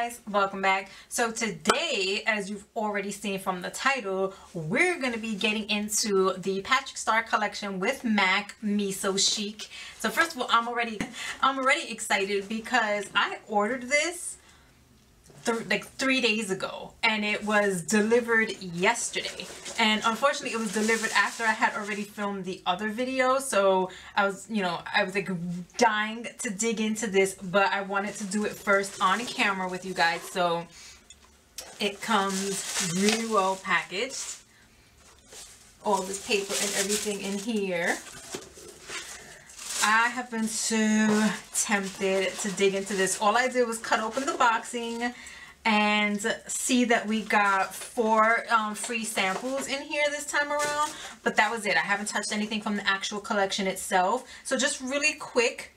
guys, welcome back. So today, as you've already seen from the title, we're going to be getting into the PatrickStarr collection with MAC, Me So Chic. So first of all, I'm already excited because I ordered this like 3 days ago and it was delivered yesterday, and unfortunately it was delivered after I had already filmed the other video, so I was like dying to dig into this, but I wanted to do it first on camera with you guys. So it comes really well packaged, all this paper and everything in here. I have been so tempted to dig into this. All I did was cut open the boxing and see that we got 4 free samples in here this time around, but that was it. I haven't touched anything from the actual collection itself. So just really quick,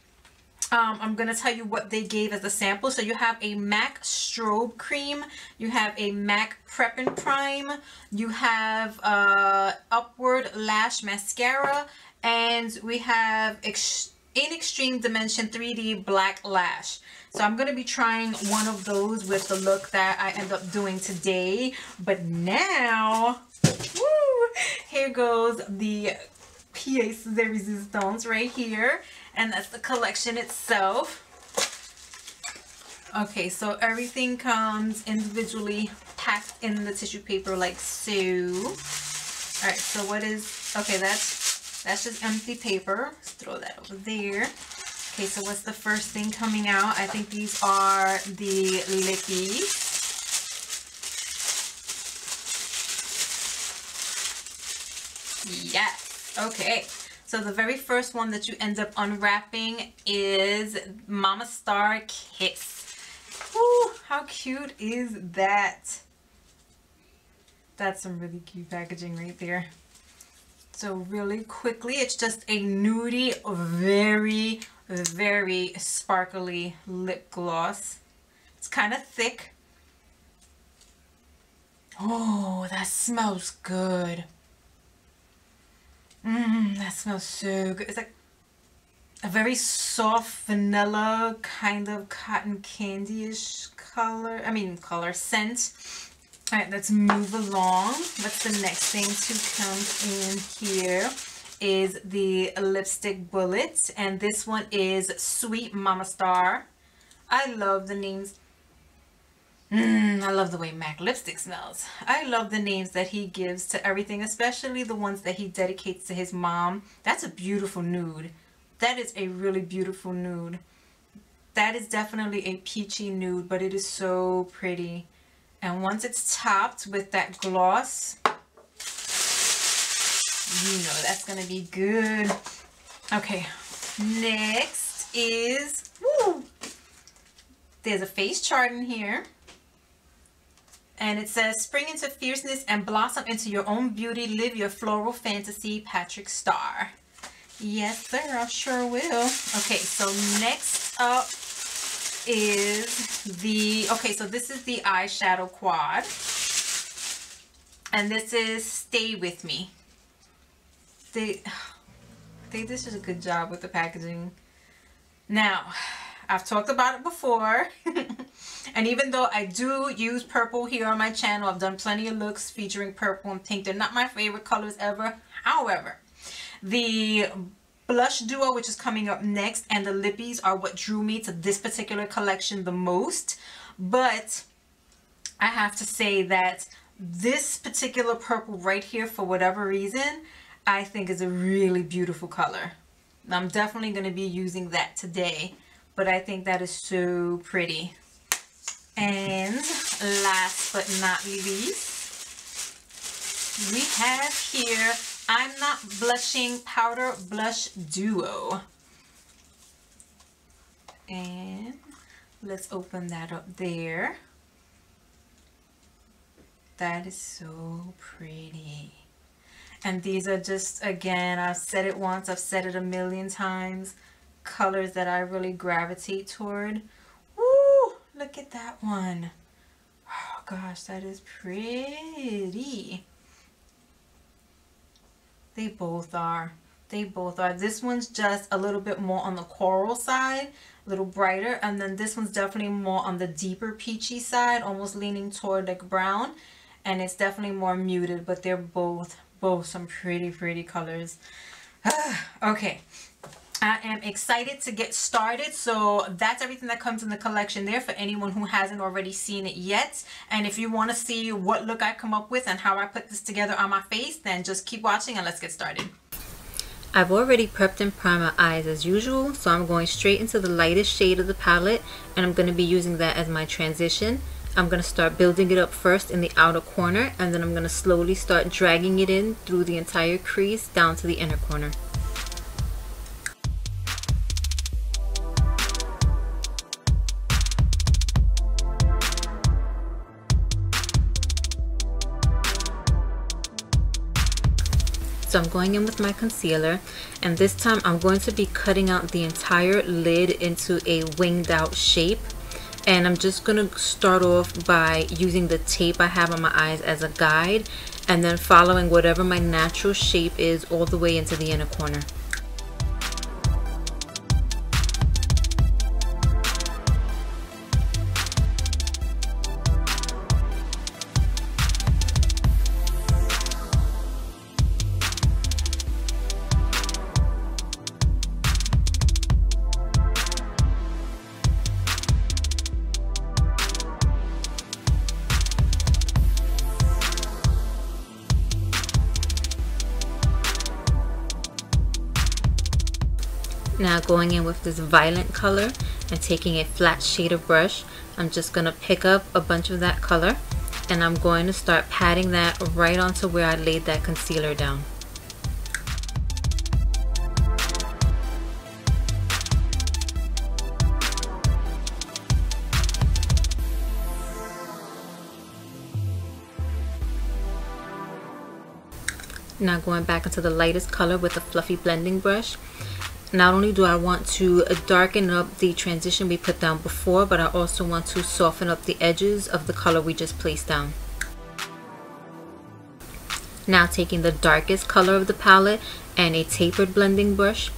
I'm gonna tell you what they gave as a sample. So you have a MAC strobe cream, you have a MAC prep and prime, you have upward lash mascara, and we have in extreme dimension 3D black lash. So I'm going to be trying one of those with the look that I end up doing today. But now, woo, here goes the pièce de résistance right here. And that's the collection itself. Okay, so everything comes individually packed in the tissue paper like so. Alright, so what is, okay, that's just empty paper. Let's throw that over there. Okay, so what's the first thing coming out? I think these are the lippies. Yes. Okay. So the very first one that you end up unwrapping is Mama Starr Kiss. Ooh, how cute is that? That's some really cute packaging right there. So really quickly, it's just a nudie, very sparkly lip gloss. It's kind of thick. Oh, that smells good. That smells so good. It's like a very soft vanilla kind of cotton candy-ish color. Scent. All right, let's move along. What's the next thing to come in here is the lipstick bullets, and this one is Sweet Mama Starr. I love the names. I love the way MAC lipstick smells. I love the names that he gives to everything, especially the ones that he dedicates to his mom. That's a beautiful nude. That is a really beautiful nude. That is definitely a peachy nude, but it is so pretty. And once it's topped with that gloss, you know that's gonna be good. Okay, next is, woo, there's a face chart in here. And it says, spring into fierceness and blossom into your own beauty. Live your floral fantasy, PatrickStarr. Yes, sir, I sure will. Okay, so next up is the, okay, so this is the eyeshadow quad. And this is Stay With Me. They did such a good job with the packaging. Now, I've talked about it before. And even though I do use purple here on my channel, I've done plenty of looks featuring purple and pink. They're not my favorite colors ever. However, the blush duo, which is coming up next, and the lippies are what drew me to this particular collection the most. But I have to say that this particular purple right here, for whatever reason, I think is a really beautiful color. I'm definitely going to be using that today, but I think that is so pretty. And last but not least, we have here I'm Not Blushing Powder Blush Duo. And let's open that up there. That is so pretty. And these are just, again, I've said it once, I've said it a million times, colors that I really gravitate toward. Woo! Look at that one. Oh gosh, that is pretty. They both are. They both are. This one's just a little bit more on the coral side, a little brighter, and then this one's definitely more on the deeper peachy side, almost leaning toward like brown, and it's definitely more muted, but they're both some pretty colors. Okay, I am excited to get started. So that's everything that comes in the collection there for anyone who hasn't already seen it yet. And if you want to see what look I come up with and how I put this together on my face, then just keep watching and let's get started. I've already prepped and primed my eyes as usual, so I'm going straight into the lightest shade of the palette, and I'm going to be using that as my transition. I'm going to start building it up first in the outer corner, and then I'm going to slowly start dragging it in through the entire crease down to the inner corner. So I'm going in with my concealer, and this time I'm going to be cutting out the entire lid into a winged out shape, and I'm just going to start off by using the tape I have on my eyes as a guide, and then following whatever my natural shape is all the way into the inner corner. Now going in with this violet color and taking a flat shader brush, I'm just going to pick up a bunch of that color, and I'm going to start patting that right onto where I laid that concealer down. Now going back into the lightest color with a fluffy blending brush. Not only do I want to darken up the transition we put down before, but I also want to soften up the edges of the color we just placed down. Now taking the darkest color of the palette and a tapered blending brush,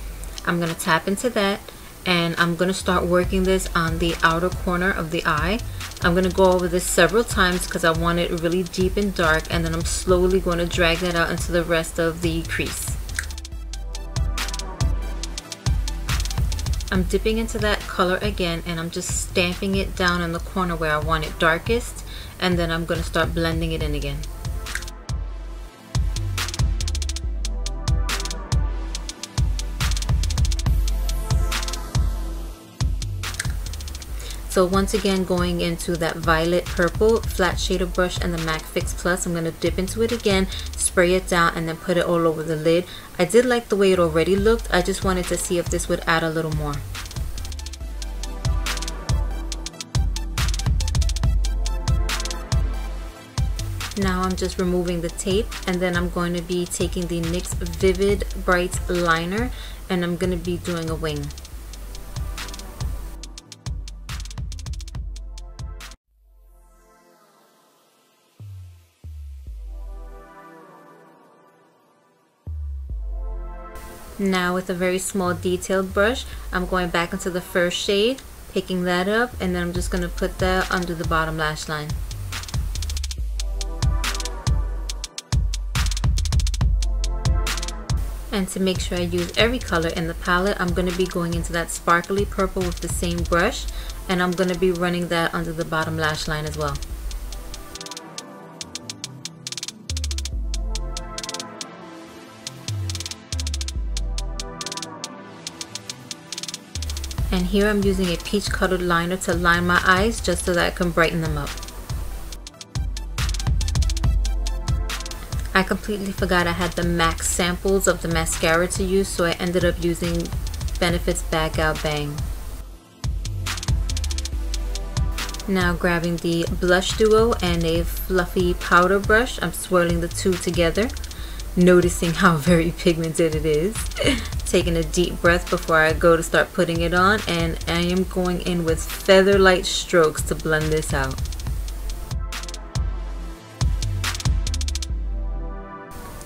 I'm going to tap into that, and I'm going to start working this on the outer corner of the eye. I'm going to go over this several times because I want it really deep and dark, and then I'm slowly going to drag that out into the rest of the crease. I'm dipping into that color again, and I'm just stamping it down in the corner where I want it darkest, and then I'm going to start blending it in again. So once again, going into that violet purple flat shader brush and the MAC Fix Plus, I'm going to dip into it again, spray it down, and then put it all over the lid. I did like the way it already looked. I just wanted to see if this would add a little more. Now I'm just removing the tape, and then I'm going to be taking the NYX Vivid Bright Liner, and I'm going to be doing a wing. Now with a very small detailed brush, I'm going back into the first shade, picking that up, and then I'm just going to put that under the bottom lash line. And to make sure I use every color in the palette, I'm going to be going into that sparkly purple with the same brush, and I'm going to be running that under the bottom lash line as well. And here I'm using a peach colored liner to line my eyes just so that I can brighten them up. I completely forgot I had the MAC samples of the mascara to use, so I ended up using Benefit's Bag Out Bang. Now grabbing the blush duo and a fluffy powder brush, I'm swirling the two together, noticing how very pigmented it is. Taking a deep breath before I go to start putting it on, and I am going in with feather light strokes to blend this out.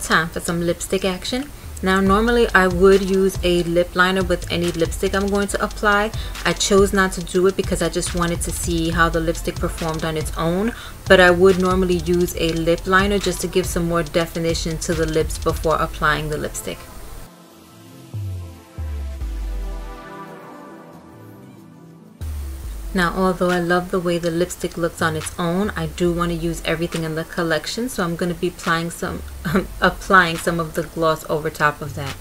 Time for some lipstick action. Now normally I would use a lip liner with any lipstick I'm going to apply. I chose not to do it because I just wanted to see how the lipstick performed on its own, but I would normally use a lip liner just to give some more definition to the lips before applying the lipstick. Now, although I love the way the lipstick looks on its own, I do want to use everything in the collection, so I'm going to be applying some of the gloss over top of that.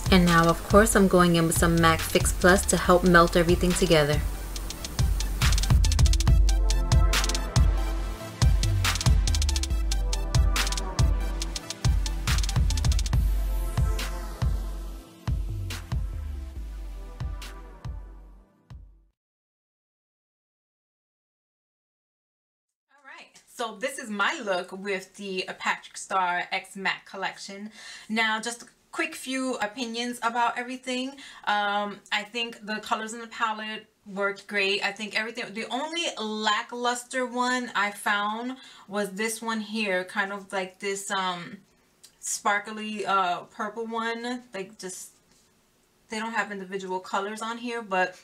And now, of course, I'm going in with some MAC Fix Plus to help melt everything together. So this is my look with the PatrickStarr X Matte collection. Now, just a quick few opinions about everything. I think the colors in the palette worked great. I think everything, the only lackluster one I found was this one here, kind of like this sparkly purple one. Like, just, they don't have individual colors on here, but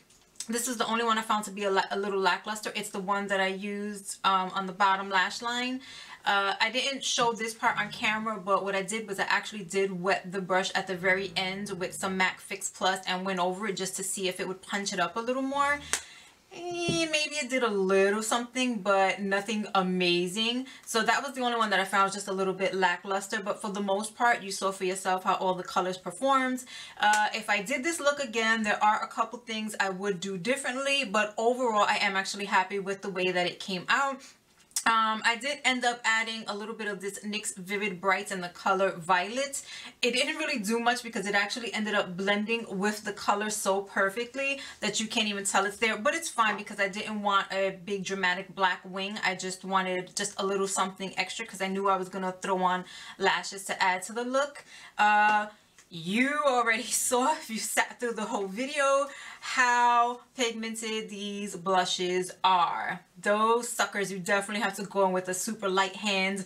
this is the only one I found to be a little lackluster. It's the one that I used on the bottom lash line. I didn't show this part on camera, but what I did was I actually did wet the brush at the very end with some MAC Fix Plus and went over it just to see if it would punch it up a little more. Maybe it did a little something, but nothing amazing. So that was the only one that I found was just a little bit lackluster, but for the most part you saw for yourself how all the colors performed. If I did this look again, there are a couple things I would do differently, but overall I am actually happy with the way that it came out. I did end up adding a little bit of this NYX Vivid Brights in the color Violet. It didn't really do much because it actually ended up blending with the color so perfectly that you can't even tell it's there, but it's fine because I didn't want a big dramatic black wing. I just wanted just a little something extra because I knew I was going to throw on lashes to add to the look. You already saw, if you sat through the whole video, how pigmented these blushes are. Those suckers, you definitely have to go in with a super light hand.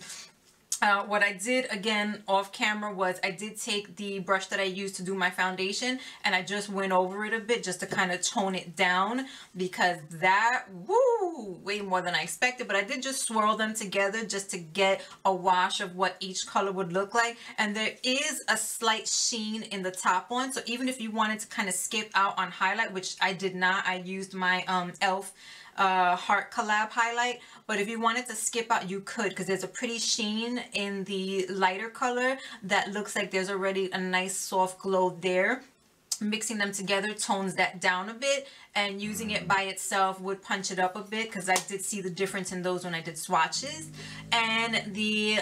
What I did again off camera was I did take the brush that I used to do my foundation and I just went over it a bit just to kind of tone it down, because that, woo, way more than I expected. But I did just swirl them together just to get a wash of what each color would look like. And there is a slight sheen in the top one, so even if you wanted to kind of skip out on highlight, which I did not, I used my e.l.f. Heart collab highlight, but if you wanted to skip out you could, because there's a pretty sheen in the lighter color that looks like there's already a nice soft glow there. Mixing them together tones that down a bit, and using it by itself would punch it up a bit, because I did see the difference in those when I did swatches. And the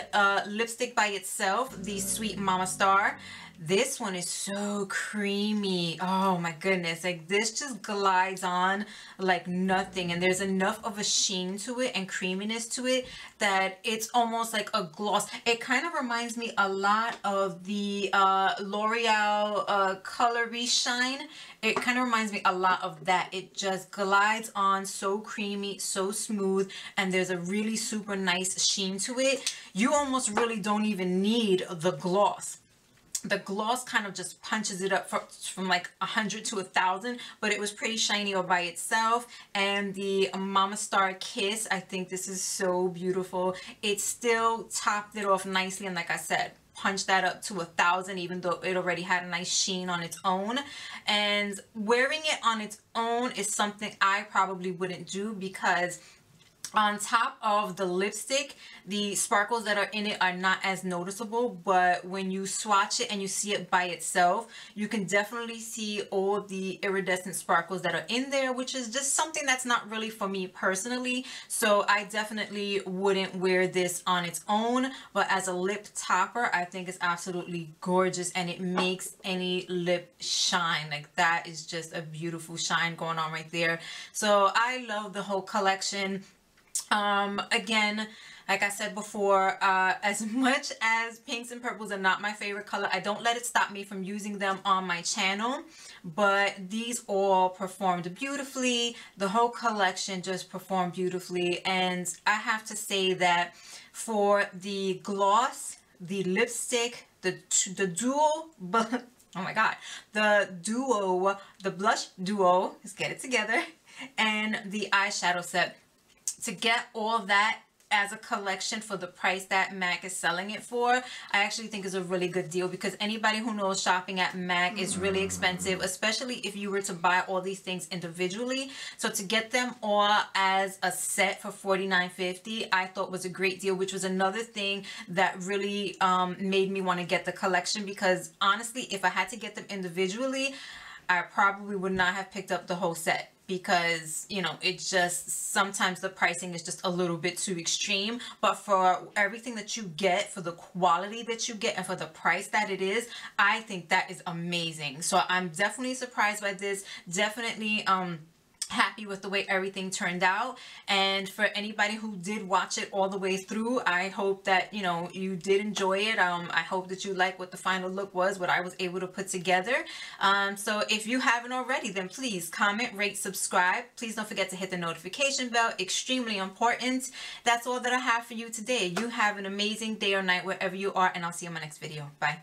lipstick by itself, the Sweet Mama Starr, this one is so creamy. Oh my goodness, like this just glides on like nothing, and there's enough of a sheen to it and creaminess to it that it's almost like a gloss. It kind of reminds me a lot of the L'Oreal Color Shine. It kind of reminds me a lot of that. It just glides on so creamy, so smooth, and there's a really super nice sheen to it. You almost really don't even need the gloss. The gloss kind of just punches it up from like 100 to 1,000, but it was pretty shiny all by itself. And the Mama Starr Kiss, I think this is so beautiful. It still topped it off nicely, and like I said, punch that up to 1,000, even though it already had a nice sheen on its own. And wearing it on its own is something I probably wouldn't do, because on top of the lipstick, the sparkles that are in it are not as noticeable, but when you swatch it and you see it by itself, you can definitely see all the iridescent sparkles that are in there, which is just something that's not really for me personally. So I definitely wouldn't wear this on its own, but as a lip topper, I think it's absolutely gorgeous, and it makes any lip shine. Like, that is just a beautiful shine going on right there. So I love the whole collection. Again, Like I said before, as much as pinks and purples are not my favorite color, I don't let it stop me from using them on my channel. But these all performed beautifully. The whole collection just performed beautifully. And I have to say that for the gloss, the lipstick, the duo, but oh my god, the blush duo, let's get it together, and the eyeshadow set, to get all that as a collection for the price that MAC is selling it for, I actually think is a really good deal, because anybody who knows shopping at MAC is really expensive, especially if you were to buy all these things individually. So to get them all as a set for $49.50, I thought was a great deal, which was another thing that really made me want to get the collection, because honestly, if I had to get them individually, I probably would not have picked up the whole set, because, you know, it just, sometimes the pricing is just a little bit too extreme. But for everything that you get, for the quality that you get, and for the price that it is, I think that is amazing. So I'm definitely surprised by this. Definitely happy with the way everything turned out. And for anybody who did watch it all the way through, I hope that, you know, you did enjoy it. I hope that you like what the final look was, what I was able to put together. So if you haven't already, then please comment, rate, subscribe. Please don't forget to hit the notification bell, extremely important. That's all that I have for you today. You have an amazing day or night wherever you are, and I'll see you in my next video. Bye.